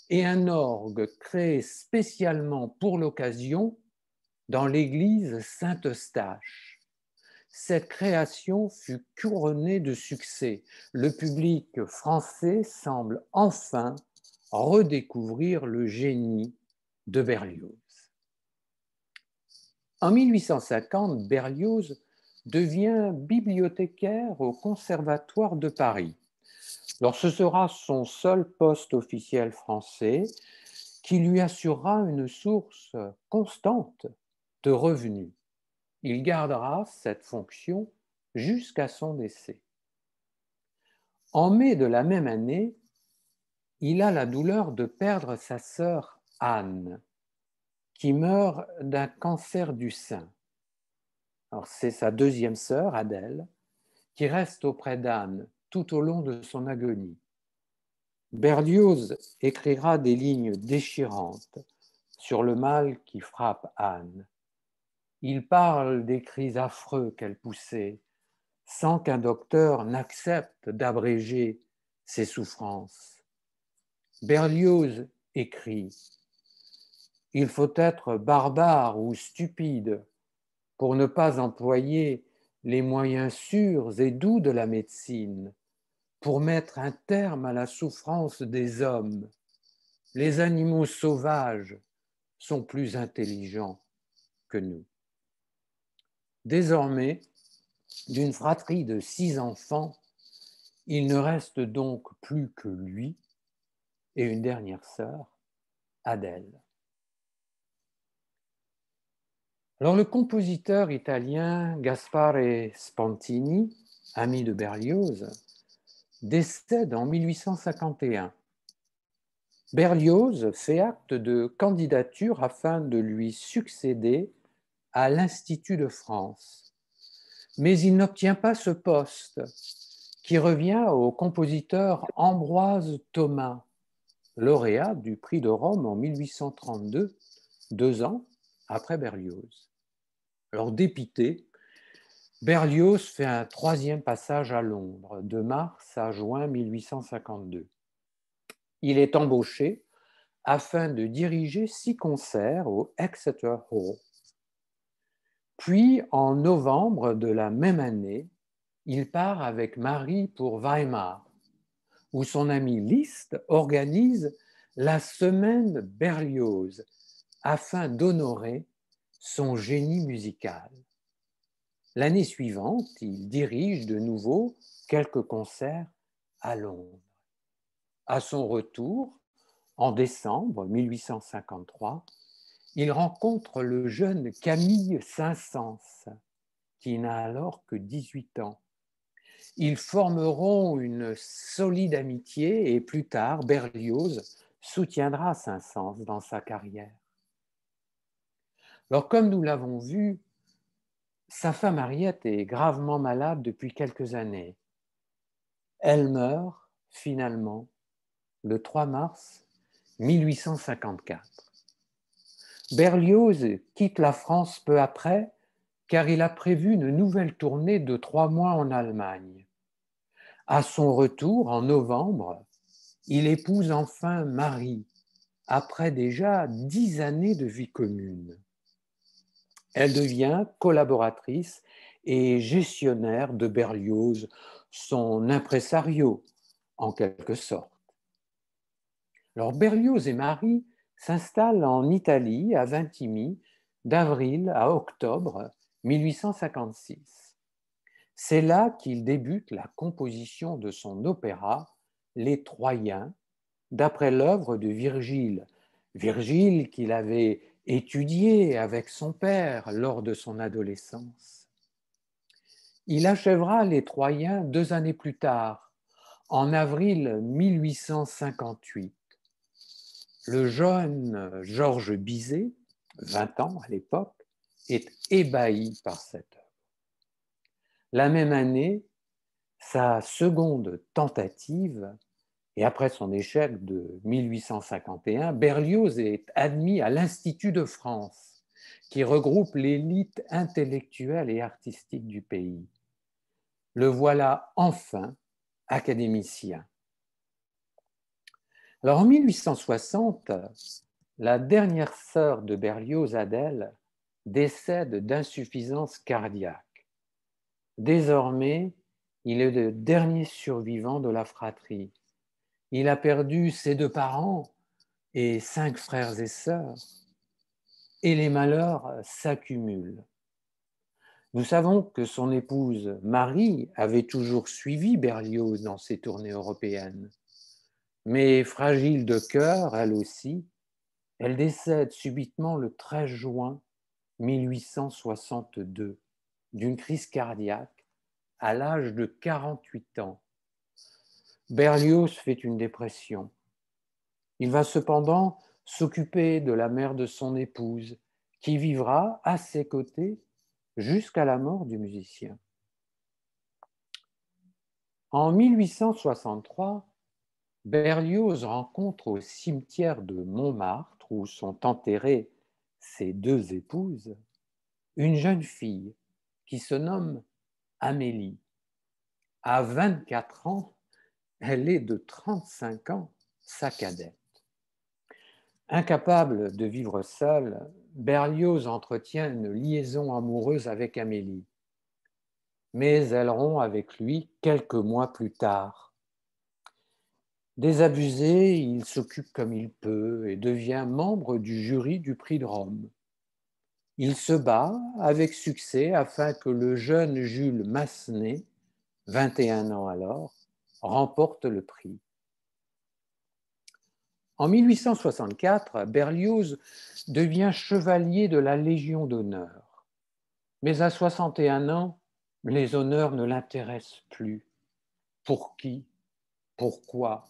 et un orgue créé spécialement pour l'occasion dans l'église Saint-Eustache. Cette création fut couronnée de succès. Le public français semble enfin redécouvrir le génie de Berlioz. En 1850, Berlioz devient bibliothécaire au Conservatoire de Paris. Alors, ce sera son seul poste officiel français qui lui assurera une source constante de revenus. Il gardera cette fonction jusqu'à son décès. En mai de la même année, il a la douleur de perdre sa sœur Anne, qui meurt d'un cancer du sein. Alors, c'est sa 2e sœur, Adèle, qui reste auprès d'Anne tout au long de son agonie. Berlioz écrira des lignes déchirantes sur le mal qui frappe Anne. Il parle des cris affreux qu'elle poussait, sans qu'un docteur n'accepte d'abréger ses souffrances. Berlioz écrit « Il faut être barbare ou stupide pour ne pas employer les moyens sûrs et doux de la médecine, pour mettre un terme à la souffrance des hommes. Les animaux sauvages sont plus intelligents que nous. » Désormais, d'une fratrie de 6 enfants, il ne reste donc plus que lui et une dernière sœur, Adèle. Alors, le compositeur italien Gaspare Spontini, ami de Berlioz, décède en 1851. Berlioz fait acte de candidature afin de lui succéder à l'Institut de France. Mais il n'obtient pas ce poste, qui revient au compositeur Ambroise Thomas, lauréat du prix de Rome en 1832, 2 ans après Berlioz. Alors, dépité, Berlioz fait un 3e passage à Londres, de mars à juin 1852. Il est embauché afin de diriger 6 concerts au Exeter Hall. Puis, en novembre de la même année, il part avec Marie pour Weimar, où son ami Liszt organise la semaine Berlioz afin d'honorer son génie musical. L'année suivante, il dirige de nouveau quelques concerts à Londres. À son retour, en décembre 1853, il rencontre le jeune Camille Saint-Saëns, qui n'a alors que 18 ans. Ils formeront une solide amitié et plus tard, Berlioz soutiendra Saint-Saëns dans sa carrière. Alors, comme nous l'avons vu, sa femme Henriette est gravement malade depuis quelques années. Elle meurt finalement le 3 mars 1854. Berlioz quitte la France peu après car il a prévu une nouvelle tournée de 3 mois en Allemagne. À son retour, en novembre, il épouse enfin Marie, après déjà 10 années de vie commune. Elle devient collaboratrice et gestionnaire de Berlioz, son impresario, en quelque sorte. Alors Berlioz et Marie s'installent en Italie, à Vintimille, d'avril à octobre 1856. C'est là qu'il débute la composition de son opéra Les Troyens, d'après l'œuvre de Virgile. Virgile qu'il avait étudié avec son père lors de son adolescence. Il achèvera Les Troyens 2 années plus tard, en avril 1858. Le jeune Georges Bizet, 20 ans à l'époque, est ébahi par cette œuvre. La même année, sa seconde tentative, et après son échec de 1851, Berlioz est admis à l'Institut de France, qui regroupe l'élite intellectuelle et artistique du pays. Le voilà enfin académicien. Alors en 1860, la dernière sœur de Berlioz, Adèle, décède d'insuffisance cardiaque. Désormais, il est le dernier survivant de la fratrie. Il a perdu ses 2 parents et 5 frères et sœurs, et les malheurs s'accumulent. Nous savons que son épouse Marie avait toujours suivi Berlioz dans ses tournées européennes, mais fragile de cœur, elle aussi, elle décède subitement le 13 juin 1862 d'une crise cardiaque à l'âge de 48 ans. Berlioz fait une dépression. Il va cependant s'occuper de la mère de son épouse, qui vivra à ses côtés jusqu'à la mort du musicien. En 1863, Berlioz rencontre au cimetière de Montmartre, où sont enterrées ses 2 épouses, une jeune fille qui se nomme Amélie. À 24 ans, elle est de 35 ans, sa cadette. Incapable de vivre seul, Berlioz entretient une liaison amoureuse avec Amélie. Mais elle rompt avec lui quelques mois plus tard. Désabusé, il s'occupe comme il peut et devient membre du jury du prix de Rome. Il se bat avec succès afin que le jeune Jules Massenet, 21 ans alors, remporte le prix. En 1864, Berlioz devient chevalier de la Légion d'honneur. Mais à 61 ans, les honneurs ne l'intéressent plus. Pour qui? Pourquoi?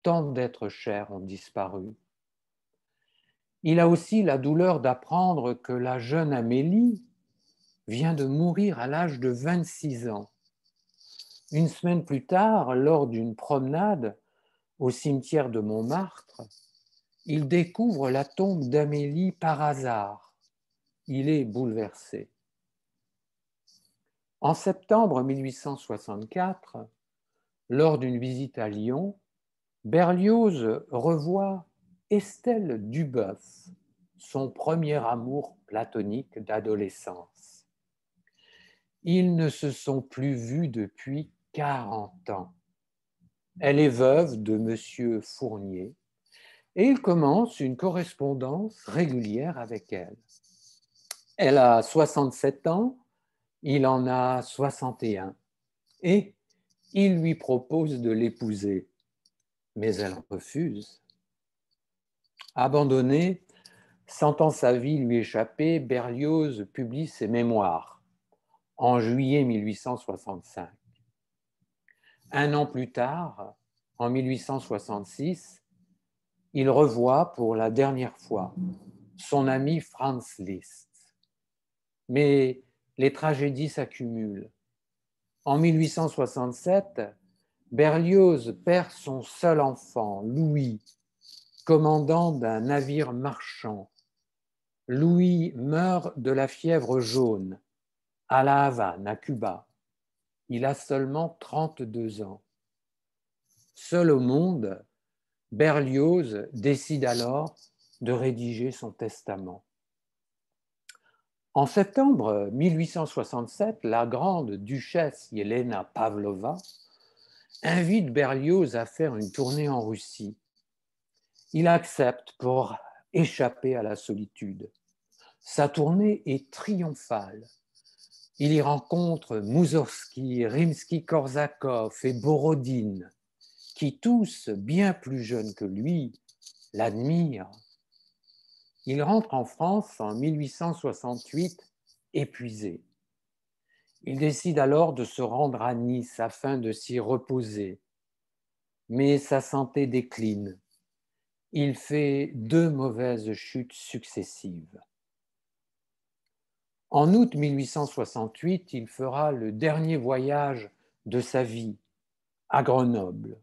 Tant d'êtres chers ont disparu. Il a aussi la douleur d'apprendre que la jeune Amélie vient de mourir à l'âge de 26 ans. Une semaine plus tard, lors d'une promenade au cimetière de Montmartre, il découvre la tombe d'Amélie par hasard. Il est bouleversé. En septembre 1864, lors d'une visite à Lyon, Berlioz revoit Estelle Duboeuf, son premier amour platonique d'adolescence. Ils ne se sont plus vus depuis 40 ans. Elle est veuve de M. Fournier et il commence une correspondance régulière avec elle. Elle a 67 ans, il en a 61 et il lui propose de l'épouser, mais elle refuse. Abandonné, sentant sa vie lui échapper, Berlioz publie ses mémoires en juillet 1865. Un an plus tard, en 1866, il revoit pour la dernière fois son ami Franz Liszt. Mais les tragédies s'accumulent. En 1867, Berlioz perd son seul enfant, Louis, commandant d'un navire marchand. Louis meurt de la fièvre jaune à La Havane, à Cuba. Il a seulement 32 ans. Seul au monde, Berlioz décide alors de rédiger son testament. En septembre 1867, la grande duchesse Yelena Pavlova invite Berlioz à faire une tournée en Russie. Il accepte pour échapper à la solitude. Sa tournée est triomphale. Il y rencontre Moussorgsky, Rimsky-Korsakov et Borodine, qui tous, bien plus jeunes que lui, l'admirent. Il rentre en France en 1868, épuisé. Il décide alors de se rendre à Nice afin de s'y reposer. Mais sa santé décline. Il fait 2 mauvaises chutes successives. En août 1868, il fera le dernier voyage de sa vie à Grenoble.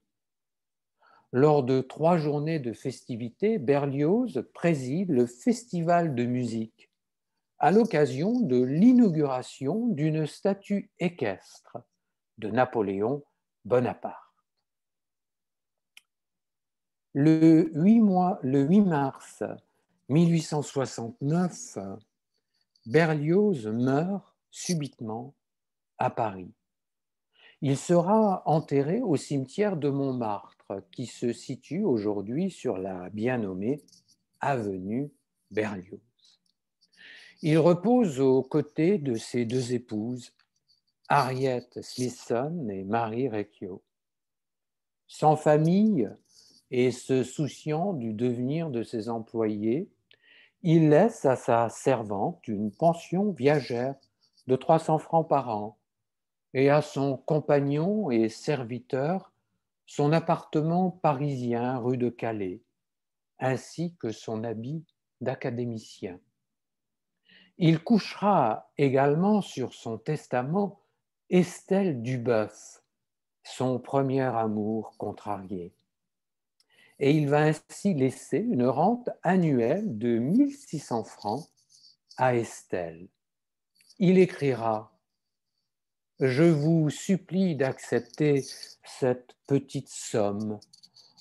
Lors de 3 journées de festivités, Berlioz préside le festival de musique à l'occasion de l'inauguration d'une statue équestre de Napoléon Bonaparte. Le 8 mars 1869, Berlioz meurt subitement à Paris. Il sera enterré au cimetière de Montmartre, qui se situe aujourd'hui sur la bien nommée avenue Berlioz. Il repose aux côtés de ses 2 épouses, Harriet Smithson et Marie Recchio. Sans famille et se souciant du devenir de ses employés, il laisse à sa servante une pension viagère de 300 francs par an et à son compagnon et serviteur son appartement parisien rue de Calais, ainsi que son habit d'académicien. Il couchera également sur son testament Estelle Duboeuf, son premier amour contrarié. Et il va ainsi laisser une rente annuelle de 1600 francs à Estelle. Il écrira « Je vous supplie d'accepter cette petite somme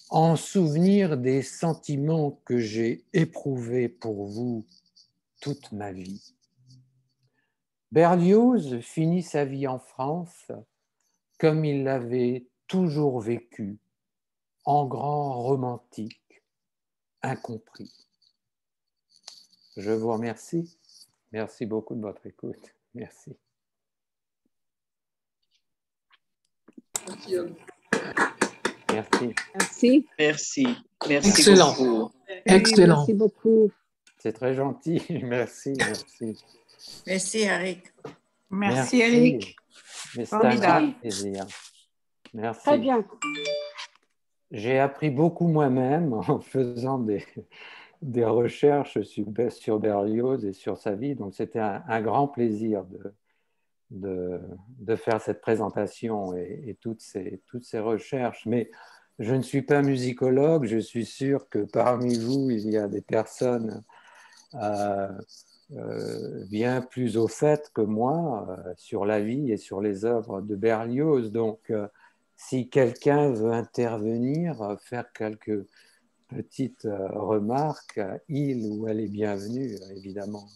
en souvenir des sentiments que j'ai éprouvés pour vous toute ma vie. » Berlioz finit sa vie en France comme il l'avait toujours vécu, en grand romantique, incompris. Je vous remercie. Merci beaucoup de votre écoute. Merci. Merci. Merci. Merci. Merci Excellent. beaucoup. Excellent. Merci beaucoup. C'est très gentil. Merci, merci. Merci, Eric. Merci, Eric. Mais c'est un grand plaisir. Merci. Très bien. J'ai appris beaucoup moi-même en faisant des recherches sur Berlioz et sur sa vie. Donc, c'était un grand plaisir de faire cette présentation et toutes ces recherches. Mais je ne suis pas musicologue. Je suis sûr que parmi vous, il y a des personnes bien plus au fait que moi sur la vie et sur les œuvres de Berlioz. Donc, si quelqu'un veut intervenir, faire quelques petites remarques, il ou elle est bienvenue, évidemment.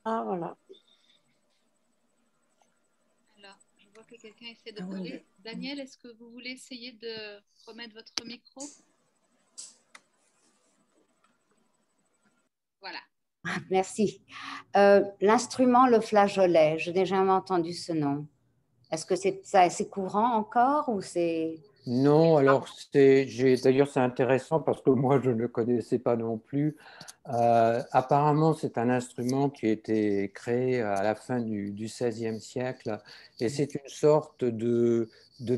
Ah, voilà. Alors, je vois que quelqu'un essaie de parler. Daniel, est-ce que vous voulez essayer de remettre votre micro? Voilà. Merci. L'instrument, le flageolet, je n'ai jamais entendu ce nom. Est-ce que c'est courant encore ou c'est... Non, alors d'ailleurs c'est intéressant parce que moi je ne connaissais pas non plus. Apparemment c'est un instrument qui a été créé à la fin du XVIe siècle et c'est une sorte de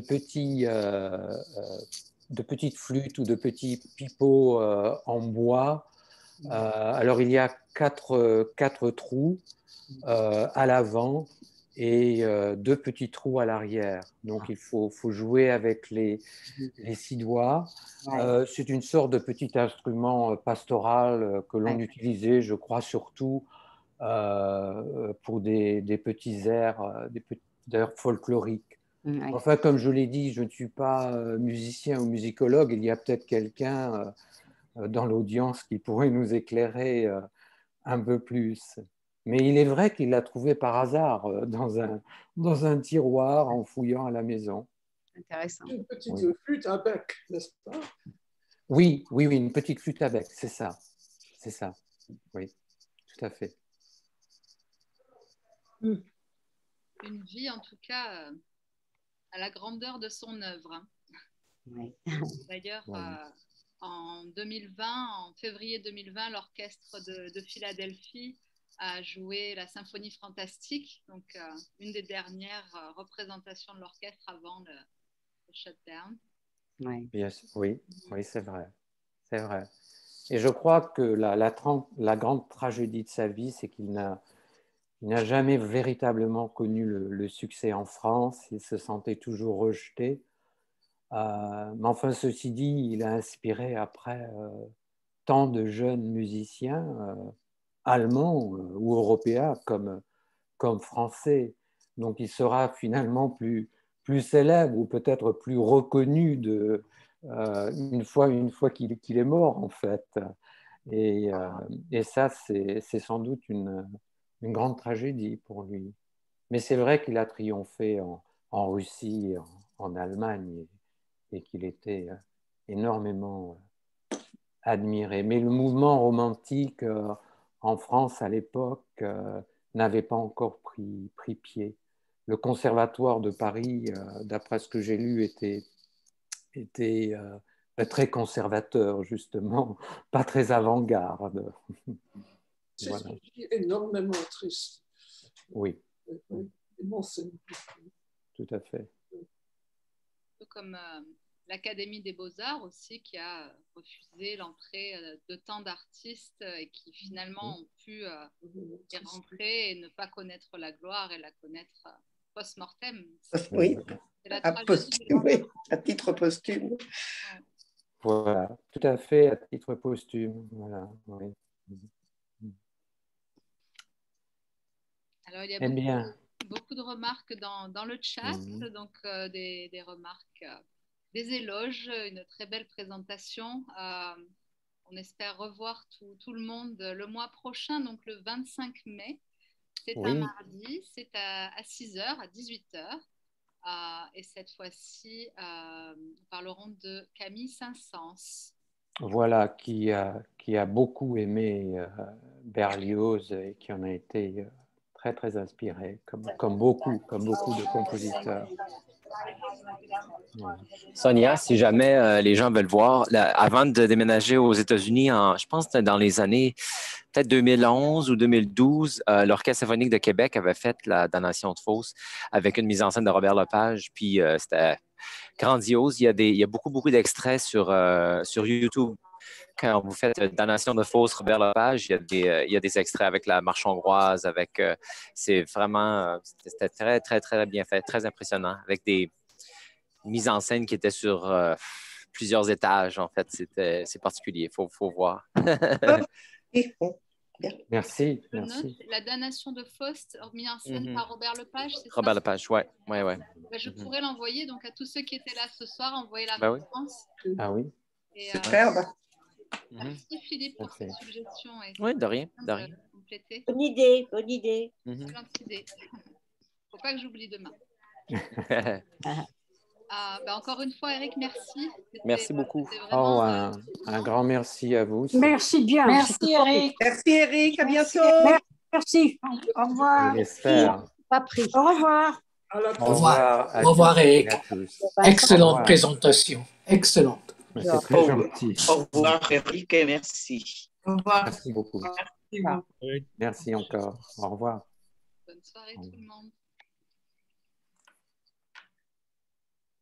petites flûtes ou de petits pipeaux en bois. Alors il y a quatre trous à l'avant et deux petits trous à l'arrière. Donc il faut jouer avec les 6 doigts. C'est une sorte de petit instrument pastoral que l'on utilisait, je crois, surtout pour des petits airs, airs folkloriques. Enfin, comme je l'ai dit, je ne suis pas musicien ou musicologue. Il y a peut-être quelqu'un dans l'audience qui pourrait nous éclairer un peu plus. Mais il est vrai qu'il l'a trouvé par hasard dans un tiroir en fouillant à la maison. Intéressant. Une petite flûte à bec, n'est-ce pas? Oui, une petite flûte à bec, c'est ça. C'est ça, oui, tout à fait. Une vie, en tout cas, à la grandeur de son œuvre. Hein. Oui. D'ailleurs, en 2020, en février 2020, l'orchestre de Philadelphie a joué la Symphonie Fantastique, donc une des dernières représentations de l'orchestre avant le shutdown. Oui, c'est vrai. C'est vrai. Et je crois que la grande tragédie de sa vie, c'est qu'il n'a jamais véritablement connu le succès en France. Il se sentait toujours rejeté. Mais enfin, ceci dit, il a inspiré après tant de jeunes musiciens allemands ou européens comme français. Donc il sera finalement plus célèbre ou peut-être plus reconnu une fois qu'il est mort, en fait. Et ça, c'est sans doute une grande tragédie pour lui. Mais c'est vrai qu'il a triomphé en Russie, en Allemagne, et qu'il était énormément admiré. Mais le mouvement romantique en France à l'époque n'avait pas encore pris pied. Le conservatoire de Paris, d'après ce que j'ai lu, était très conservateur, justement, pas très avant-garde. C'est voilà. Énormément triste. Oui. Bon, tout à fait. Comme l'Académie des Beaux-Arts aussi, qui a refusé l'entrée de tant d'artistes et qui finalement ont pu y rentrer et ne pas connaître la gloire et la connaître post-mortem. Oui, oui, à titre posthume. Ouais. Voilà, tout à fait, à titre posthume. Voilà, oui. Alors, il y a beaucoup de remarques dans le chat, donc des remarques, des éloges, une très belle présentation. On espère revoir tout le monde le mois prochain, donc le 25 mai. C'est un mardi, c'est à 6h, à 18h. Et cette fois-ci, nous parlerons de Camille Saint-Saëns. Voilà, qui a beaucoup aimé Berlioz et qui en a été très, très inspiré, comme beaucoup de compositeurs. Sonia, si jamais les gens veulent voir, avant de déménager aux États-Unis, je pense que dans les années peut-être 2011 ou 2012, l'Orchestre symphonique de Québec avait fait la Damnation de Faust avec une mise en scène de Robert Lepage, puis c'était grandiose. Il y a beaucoup d'extraits sur YouTube. Quand vous faites Damnation de Faust, Robert Lepage, il y a des extraits avec la marche hongroise, c'est vraiment, c'était très, très, très bien fait, très impressionnant, avec des mises en scène qui étaient sur plusieurs étages, en fait. C'est particulier, il faut voir. Merci, Je note merci. La damnation de Faust, mis en scène par Robert Lepage, c'est Robert ça? Lepage, ouais. Je pourrais l'envoyer donc à tous ceux qui étaient là ce soir, envoyer la Ben oui. réponse. Ah oui, Et, Superbe. merci Philippe pour Merci. cette suggestion. Oui, de rien, de rien. Compléter. Bonne idée, bonne idée. Excellente idée. Faut pas que j'oublie demain. Encore une fois, Eric, merci. Merci beaucoup. C'était vraiment, Oh, un grand merci à vous. Merci bien. Merci Eric. Merci Eric, à bientôt. Merci. Au revoir. Je l'espère. Pas pris. Au revoir. À la Au prochaine. revoir. à Au revoir, tous et Eric. à tous. Excellente présentation. Excellente. C'est très gentil. Au revoir, Eric, et merci. Au revoir. Merci beaucoup. Merci encore. Au revoir. bonne soirée tout le monde.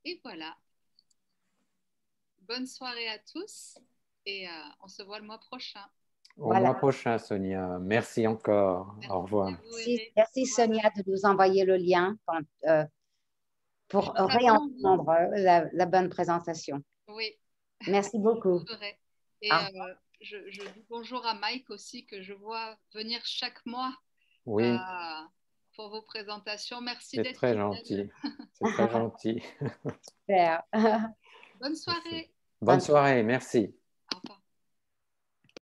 Et voilà. Bonne soirée à tous et on se voit le mois prochain. Au mois prochain, Sonia. Merci encore. Merci au revoir. à vous, Eric. Merci Sonia de nous envoyer le lien pour réentendre la bonne présentation. Oui. Merci beaucoup. Et je dis bonjour à Mike aussi, que je vois venir chaque mois pour vos présentations. Merci C'est d'être très fidèle. gentil. C'est très gentil. Super. Bonne soirée. Bonne soirée. Merci.